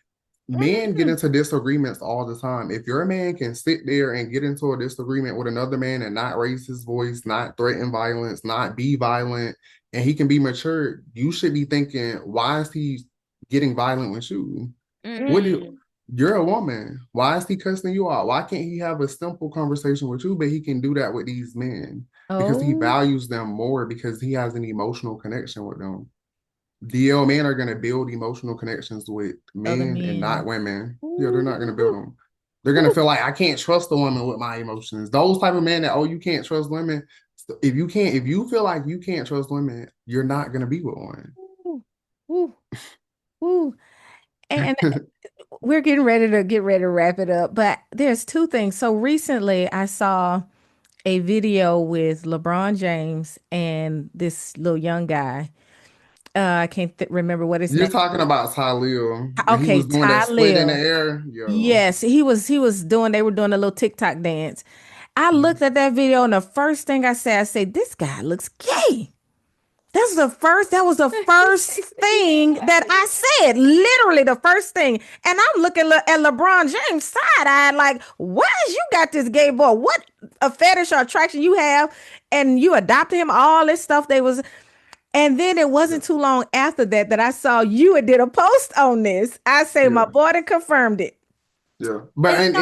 men get into disagreements all the time. If your man can sit there and get into a disagreement with another man and not raise his voice, not threaten violence, not be violent, and he can be mature, you should be thinking, why is he getting violent with you? What do you're a woman? Why is he cussing you out? Why can't he have a simple conversation with you, but he can do that with these men? Because he Oh, values them more because he has an emotional connection with them. DL men are going to build emotional connections with other men and not men. women. Yeah, they're not going to build Ooh, them. They're going to feel like I can't trust a woman with my emotions. Those type of men that, oh, you can't trust women. If you feel like you can't trust women, you're not going to be with one. ooh, ooh, ooh. And we're getting ready to wrap it up, but there's two things. So recently I saw a video with LeBron James and this little young guy. I can't remember what his You're name. talking about Tyleo when he Okay, was doing that Ty split in the Lil. air. Yo. Yes, he was doing, they were doing a little TikTok dance. I looked at that video and the first thing I said, this guy looks gay. That was the first thing that I said. Literally the first thing. And I'm looking at LeBron James side-eyed, like, why is you got this gay boy? What a fetish or attraction you have, and you adopted him, all this stuff they was. And then it Yeah. wasn't too long after that I saw you and did a post on this. I say my Yeah. boy done confirmed it. Yeah, but And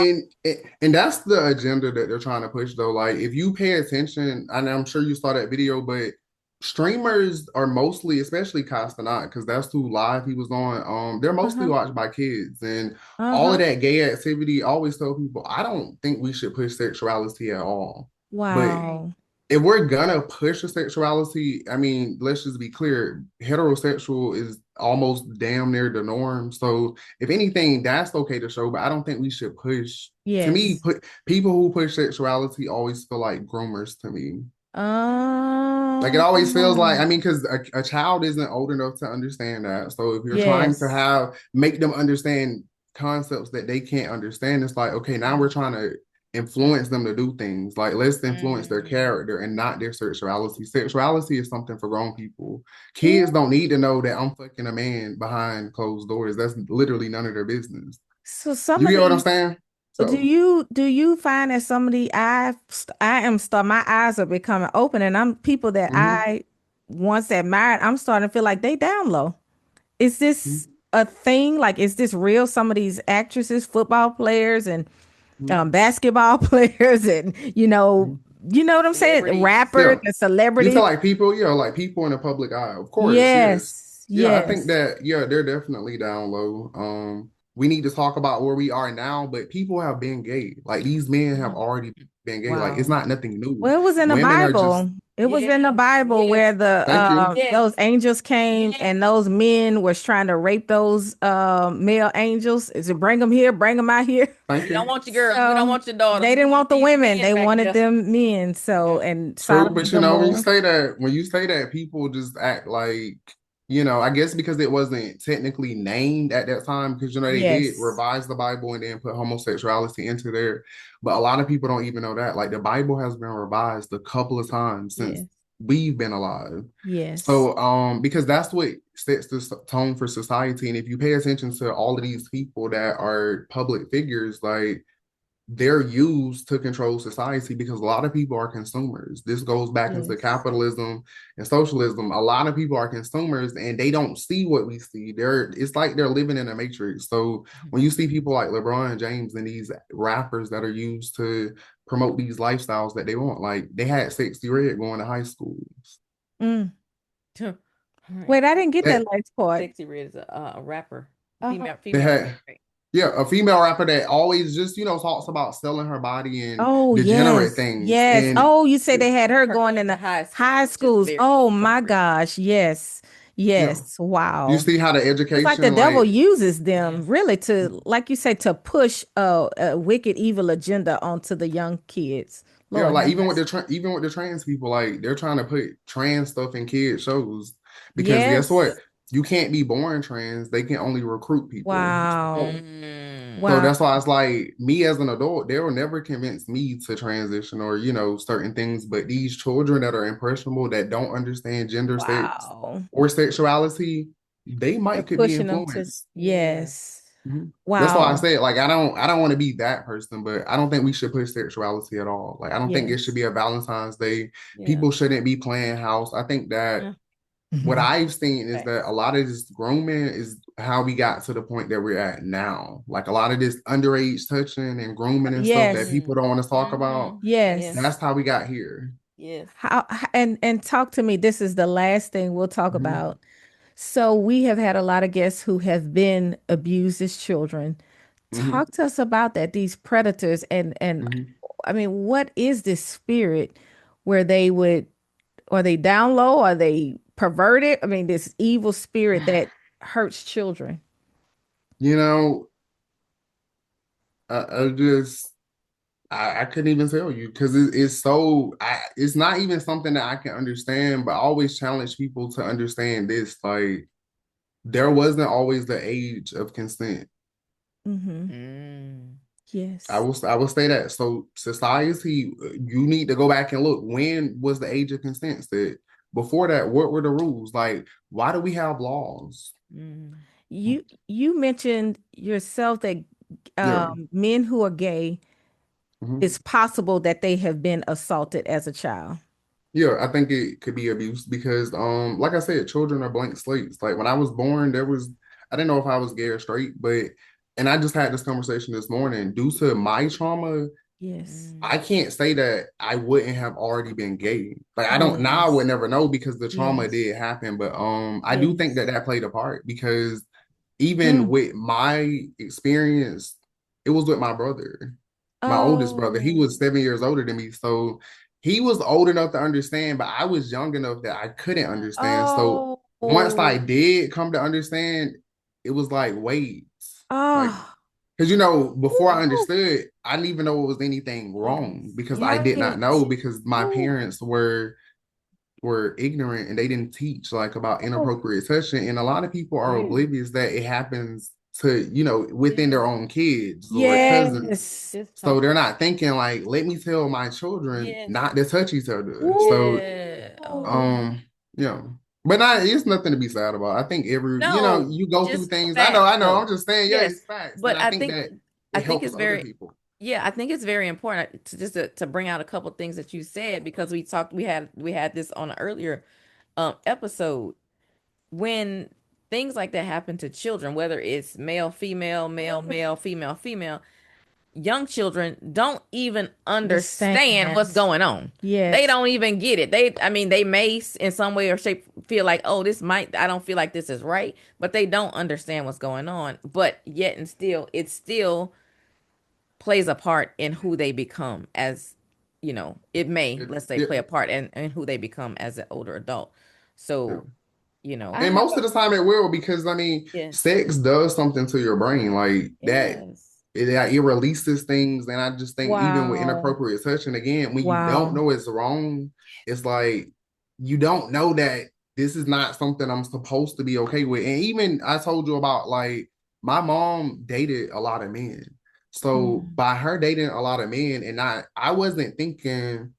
so, and that's the agenda that they're trying to push though. Like if you pay attention, and I'm sure you saw that video, but streamers are mostly, especially Castanat, because that's who live he was on. They're mostly uh-huh, watched by kids, and all of uh-huh. that gay activity. I always tell people, I don't think we should push sexuality at all. But Wow. if we're gonna push a sexuality, I mean, let's just be clear, heterosexual is almost damn near the norm. So if anything, that's okay to show, but I don't think we should push. To me, Yes. put people who push sexuality always feel like groomers to me. Like it always feels like, I Um, mean, because a child isn't old enough to understand that. So if you're trying to yes. make them understand concepts that they can't understand, it's like, okay, now we're trying to influence them to do things. Like let's influence their character and not their sexuality. Sexuality is something for grown people. Kids don't need to know that I'm fucking a man behind closed doors. That's literally none of their business. So some You of get what I'm these, saying? do So, you find that some of the I am start my eyes are becoming open, and I'm people that mhm, I once admired, I'm starting to feel like they down low. Is this mhm, a thing? Like, is this real? Some of these actresses, football players, and mhm, basketball players, and mhm. you know what I'm saying? Celebrities. Rappers Yeah. and You feel celebrities. like people, yeah, like people in the public eye. Of course, yes. Yes, Yeah, I think yes, that, yeah, they're definitely down low. We need to talk about where we are now, but people have been gay. Like these men have Mhm. already been gay. Like it's wow. not nothing new. Well, it was in the Women are just, Bible. It was Yes, in the Bible yes, where the thank you. those yes, angels came and those men was trying to rape those male angels. Is it bring them here, bring them out here? Thank We don't you. want your girls. We don't So want your daughters. they We didn't want want the these women. men They back wanted here. them men. So, Yeah. and True, Sodom but and you know, Gomorrah. when you say that, people just act like, I guess because it wasn't technically named at that time, because they did Yes. revise the Bible and then put homosexuality into there. But a lot of people don't even know that. Like the Bible has been revised a couple of times since Yes. we've been alive. Yes. So, because that's what sets the tone for society. And if you pay attention to all of these people that are public figures, like they're used to control society because a lot of people are consumers. This goes back into Yes. capitalism and socialism. A lot of people are consumers and they don't see what we see. It's like they're living in a matrix. So when you see people like LeBron James and these rappers that are used to promote these lifestyles that they want, like they had Sexy Red going to high school. Mm. All right. Wait, I didn't get that That last part. Sexy Red is a rapper, Uh-huh. they female rapper. had Right? Yeah, a female rapper that always just, talks about selling her body and Oh, degenerate yes. things. Yes. And Oh, you say they had her Her going going in to the high school, high which is schools. very Oh my inappropriate. gosh. Yes. yeah, Yes. you Wow. see how the It's like the education, devil like, uses them Yes. really to, like you say, to push a wicked, evil agenda onto the young kids. yeah, Lord like have mercy. even with the trans people, like they're trying to put trans stuff in kid shows because guess what? Yes. You can't be born trans. They can only recruit people. Wow. So Wow. that's why it's like me as an adult, they will never convince me to transition or, certain things. But these children that are impressionable, that don't understand gender, sex, Wow. or sexuality, they They're might could be pushing them to, influenced. Yeah. yes. Mhm. That's why I Wow. said, like, I don't want to be that person, but I don't think we should push sexuality at all. Like, I don't think it should Yes. be a Valentine's Day. Yeah. People shouldn't be playing house. I think that Yeah. what Mhm. I've seen is that Facts. a lot of this grooming is how we got to the point that we're at now. Like a lot of this underage touching and grooming and stuff that Yes. people don't want to talk about. Yeah. Yes. That's how we got here. Yes. And talk to me. This is the last thing we'll talk Mhm, about. So we have had a lot of guests who have been abused as children. mhm, Talk to us about that, these predators and mhm. I mean, what is this spirit where they would, are they down low? Are they perverted? I mean, this evil spirit that hurts children. You know, I just I couldn't even tell you because it's so it's not even something that I can understand, but I always challenge people to understand this. Like there wasn't always the age of consent. Mm-hmm. Mm. Yes. I will say that. So society, you need to go back and look. When was the age of consent set? Before that, what were the rules? Like, why do we have laws? Mm. You mentioned yourself that Yeah. men who are gay, Mhm. it's possible that they have been assaulted as a child. Yeah, I think it could be abuse because like I said, children are blank slates. Like when I was born, I didn't know if I was gay or straight, but and I just had this conversation this morning. Due to my trauma, Yes. Mm. I can't say that I wouldn't have already been gay. Like I don't now I would Yes. never know because the trauma Yes. did happen, but I do think Yes. that that played a part because even Mm. with my experience, it was with my brother, my oldest brother. He Oh. was 7 years older than me, so he was old enough to understand, but I was young enough that I couldn't understand. So Oh. once I Oh. did come to understand, it was like, wait, like Oh. because before I Ooh. understood, I didn't even know it was anything Yes. wrong because I did not know Right. because my Ooh. parents were ignorant and they didn't teach like about Oh. inappropriate touching. And a lot of people are Ooh. oblivious that it happens to, within Yes. their own kids or cousins. Yes. Just So talk. they're not thinking like, let me tell my children Yes. not to touch each other. So Yeah. Oh. um, yeah. But it's nothing to be sad about. I think No, you go through just things. facts I know. though. I'm just saying, yeah, Yes. it's facts. And But I think that I it think helps it's other very people. yeah, I think it's very important to just to bring out a couple things that you said because we had this on an earlier episode when things like that happen to children, whether it's male, female, male, male, female, female, young children don't even understand what's Understand. going on. They Yes. don't even get it. I mean, they may in some way or shape feel like, oh, I don't feel like this is right, but they don't understand what's going on. But yet and still, it still plays a part in who they become as, it may, let's say, Yeah, play a part in who they become as an older adult. yeah. So, you know, I And have most a of the time it will because yes, sex does something to your brain like that. yes, It releases things, and I just think even with wow. inappropriate touch, and again, when you don't Wow. know it's wrong, it's like you don't know that this is not something I'm supposed to be okay with. And even I told you about like my mom dated a lot of men, so Mm. by her dating a lot of men, and I wasn't thinking.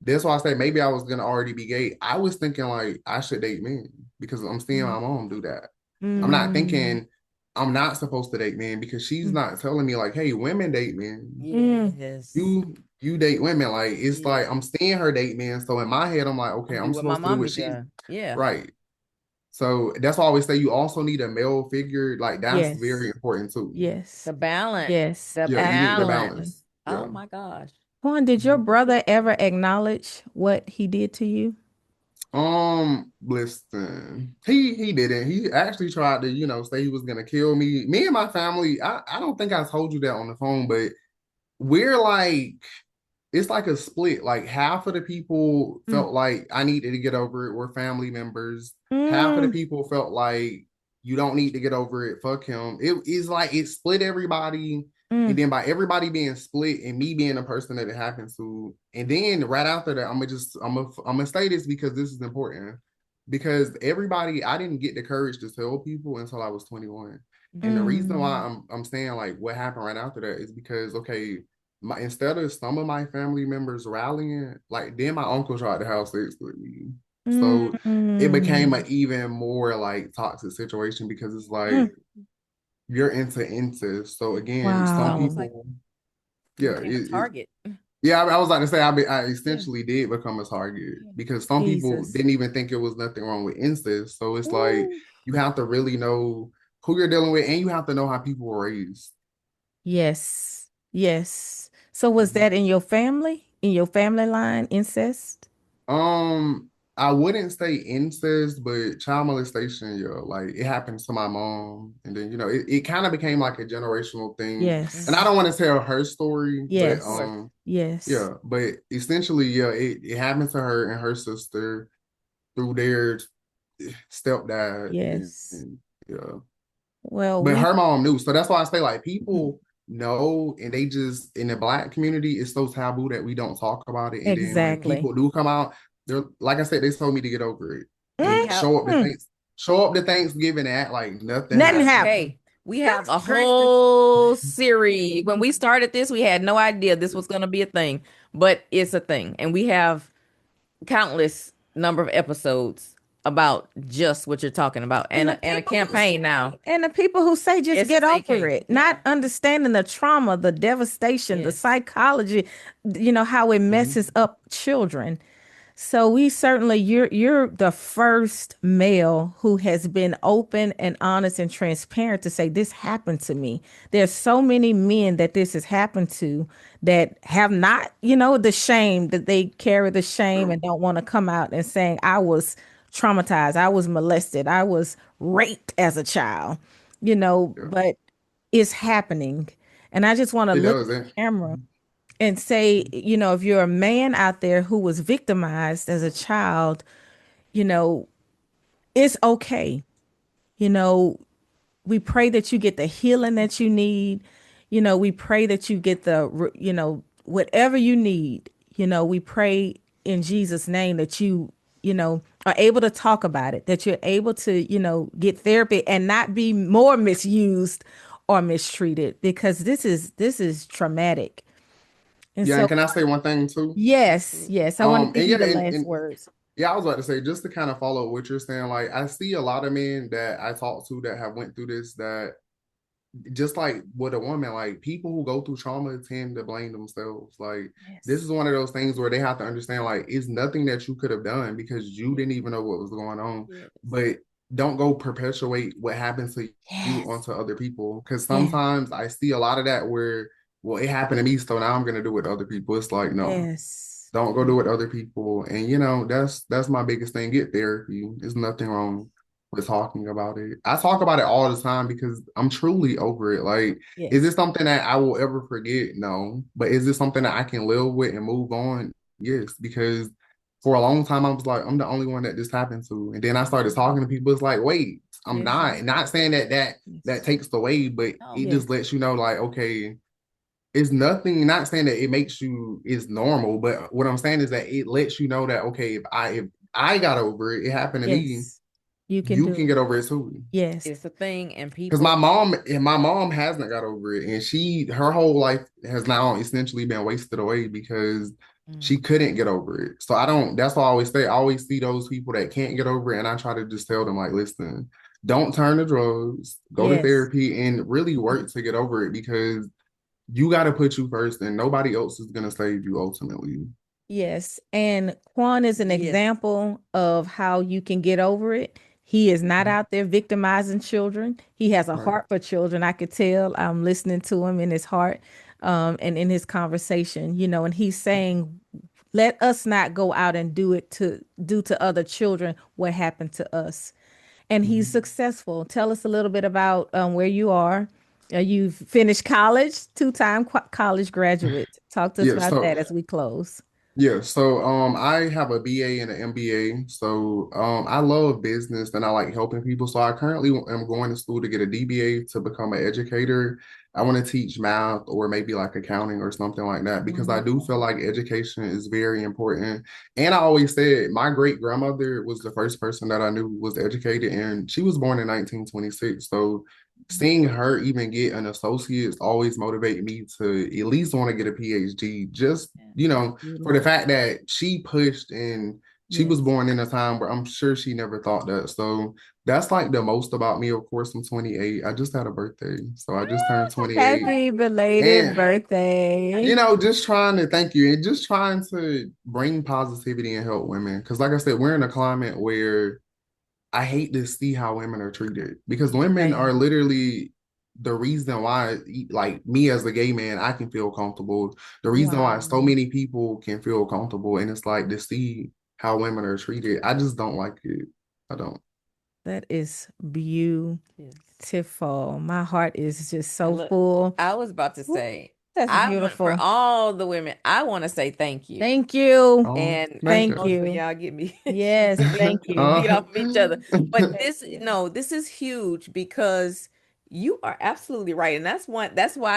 That's why I say maybe I was gonna already be gay. I was thinking like I should date men because I'm seeing my Mm. mom do that. I'm not Mm. thinking I'm not supposed to date men because she's Mm. not telling me like, hey, women date men. Mm. yes, You date women. Like it's yeah. like I'm seeing her date men. So in my head, I'm like, okay, I'm be I'm what my supposed to do what mommy she's done. Yeah, right. So that's why I always say you also need a male figure. Like that's very Yes. important too. Yes. the balance, Yes. the Yeah, you need the Absolutely. balance. balance. Yeah. Oh my gosh. Quan, did your Mhm. brother ever acknowledge what he did to you? Listen, he didn't. He actually tried to, say he was gonna kill me. Me and my family, I don't think I told you that on the phone, but we're like it's like a split. Like half of the people Mm. felt like I needed to get over it. We're family members. Half of the Mm. people felt like you don't need to get over it. Fuck him. It is like it split everybody. And Mm. then by everybody being split and me being the person that it happened to, and then right after that, I'm gonna say this because this is important. Because everybody, I didn't get the courage to tell people until I was 21. And the reason why Mm. I'm saying like what happened right after that is because okay, instead of some of my family members rallying, like then my uncle tried to have sex with me. So it became Mm. an even more like toxic situation because it's like Mm. you're into incest. So again, It's some Wow. almost like people, you yeah, became a target. yeah. I was like to say, I Yeah. essentially did become a target Yeah. because some people Jesus. didn't even think it was nothing wrong with incest. So it's like Ooh. you have to really know who you're dealing with, and you have to know how people were raised. Yes. Yes. So was that in your family? In your family line, incest? Um, I wouldn't say incest, but child molestation, yeah, like it happened to my mom, and then it kind of became like a generational thing. And I Yes. don't want to tell her story, but Of Yes. course. Yes. yeah, but essentially, yeah, it happened to her and her sister through their stepdad, Yes. and yeah, Well, but we her mom knew, so that's why I say like people know, and they just in the Black community, it's so taboo that we don't talk about it. And then when exactly. people do come out, they're like I said, they told me to get over it We and have Mm-mm. show up to Thanksgiving and act like nothing Nothing happened. happened. hey, we have a Gracious. whole series. When we started this, we had no idea this was going to be a thing, but it's a thing. And we have countless number of episodes about just what you're talking about And the and a people who campaign now. and the people who say just get over SSAK. it, not understanding the trauma, the devastation, the Yes. psychology, how it Mhm. messes up children. So we certainly you're the first male who has been open and honest and transparent to say this happened to me. There's so many men that this has happened to that have not, the shame that they carry the shame and don't want to come out and saying I was traumatized, I was molested, I was raped as a child, Yeah, but it's happening. And I just want to it look does. at the camera and say, if you're a man out there who was victimized as a child, you know, it's okay. You know, we pray that you get the healing that you need. We pray that you get whatever you need. We pray in Jesus' name that you are able to talk about it, that you're able to, get therapy and not be more misused or mistreated because this is traumatic. And Yeah, and so can I say one thing too? yes, yes. I want to give And you yeah, the last words. yeah, I was about to say, just to kind of follow what you're saying, like I see a lot of men that I talk to that have went through this, that just like with a woman, like people who go through trauma tend to blame themselves. Like this Yes. is one of those things where they have to understand, like, it's nothing that you could have done because you didn't even know what was going on. Yes. But don't go perpetuate what happened to you Yes. onto other people. Because Yes. sometimes I see a lot of that where, well, it happened to me, so now I'm gonna do it to other people. It's like, no, Yes. don't go do it to other people. And that's my biggest thing. Get therapy. There's nothing wrong with talking about it. I talk about it all the time because I'm truly over it. Like, is Yes. this something that I will ever forget? No. But is this something that I can live with and move on? Yes. Because for a long time I was like, I'm the only one that this happened to. And then I started talking to people. It's like, wait, I'm Yes. not saying that Yes. takes away, but No. it Yes. just lets you know, like, okay, it's nothing, not saying that it makes you is normal, but what I'm saying is that it lets you know that okay, if I got over it, it happened to me, Yes. You can you do can it. get over it too. Yes. It's a thing, and Because people. my mom hasn't got over it, and her whole life has now essentially been wasted away because Mm. she couldn't get over it. So I don't. That's why I always say I always see those people that can't get over it, and I try to just tell them like, listen, don't turn to drugs, go to Yes. therapy, and really work to get over it because you got to put you first, and nobody else is gonna save you ultimately. Yes. And Quan is an Yes. example of how you can get over it. He is not out there victimizing children. He has a Right. heart for children. I could tell. I'm listening to him in his heart, and in his conversation, and he's saying, let us not go out and do to other children what happened to us. And he's Mhm. successful. Tell us a little bit about where you are. You've finished college, two-time college graduate. Talk to us Yeah. about So that as we close. I have a BA and an MBA. So I love business and I like helping people. So I currently am going to school to get a DBA to become an educator. I want to teach math or maybe like accounting or something like that because I do Wonderful. feel like education is very important. And I always said my great grandmother was the first person that I knew was educated, and she was born in 1926. So seeing her even get an associate's always motivated me to at least want to get a PhD, just Yeah. for the Beautiful. fact that she pushed and She was Yes. born in a time where I'm sure she never thought that. So that's like the most about me. Of course, I'm 28. I just had a birthday. So I just turned 28. Happy belated And, birthday. just trying to thank you and just trying to bring positivity and help women. Because, like I said, we're in a climate where I hate to see how women are treated because women Same. are literally the reason why, like me as a gay man, I can feel comfortable. The reason why so Wow. many people can feel comfortable. And it's like to see how women are treated. I just don't like it. I don't. That is beautiful. My heart is just so Look, full. I was about to say, That's for beautiful. all the women, I want to say thank you. Thank you. Oh, And Thank most of you. y'all get me. Yes, thank you. Feed off of each other. But Yes. this is huge because you are absolutely right. And that's why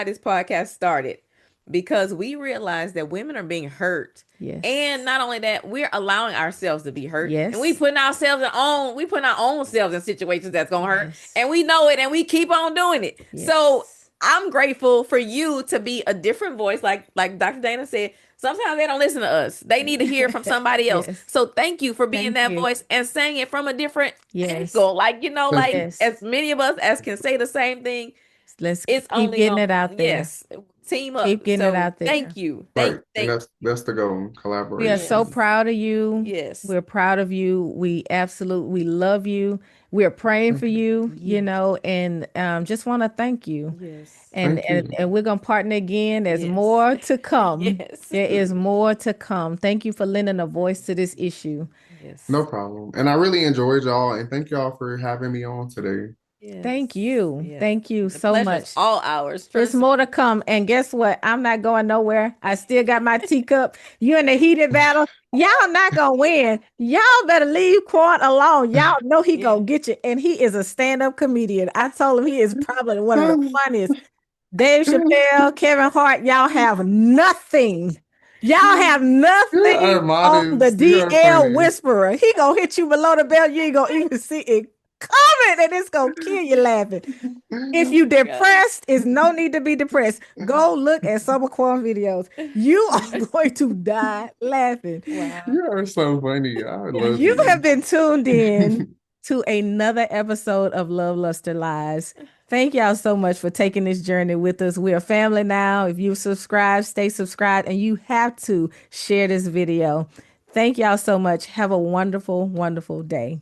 this podcast started. Because we realize that women are being hurt. Yes. And not only that, we're allowing ourselves to be hurt. Yes. And we putting our own selves in situations that's gonna hurt. Yes. And we know it and we keep on doing it. Yes. So I'm grateful for you to be a different voice, like Dr. Dana said. Sometimes they don't listen to us. They need to hear from somebody else. Yes. So thank you for being Thank that you. voice and saying it from a different Yes. angle. Like, like Yes. as many of us as can say the same thing. Let's It's keep only getting it out there. Yes, team up. Keep getting it So out there. thank you. right. Thank And that's the goal. We are Collaboration. so proud of you. Yes. We're proud of you. We absolutely love you. We're praying for you, and just want to thank you. Yes. And, Thank you. and we're going to partner again. There's Yes. more to come. Yes. There is more to come. Thank you for lending a voice to this issue. Yes. No problem. And I really enjoyed y'all. And thank y'all for having me on today. Yes. Thank you. Yes. Thank you The so pleasure's much. all ours. There's more to come. And guess what? I'm not going nowhere. I still got my teacup. You in a heated battle. Y'all not going to win. Y'all better leave Quan alone. Y'all know he going to get you. And he is a stand-up comedian. I told him he is probably one of the funniest. Dave Chappelle, Kevin Hart, y'all have nothing. Y'all have nothing on the DL Whisperer. He going to hit you below the belt. You ain't going to even see it coming, and it's going to kill you laughing. If you depressed, it's no need to be depressed. Go look at some of Quan videos. You are going to die laughing. Wow. You are so funny. I love You have been tuned in to another episode of Love, Luster, Lies. Thank y'all so much for taking this journey with us. We're a family now. If you subscribe, stay subscribed, and you have to share this video. Thank y'all so much. Have a wonderful, wonderful day.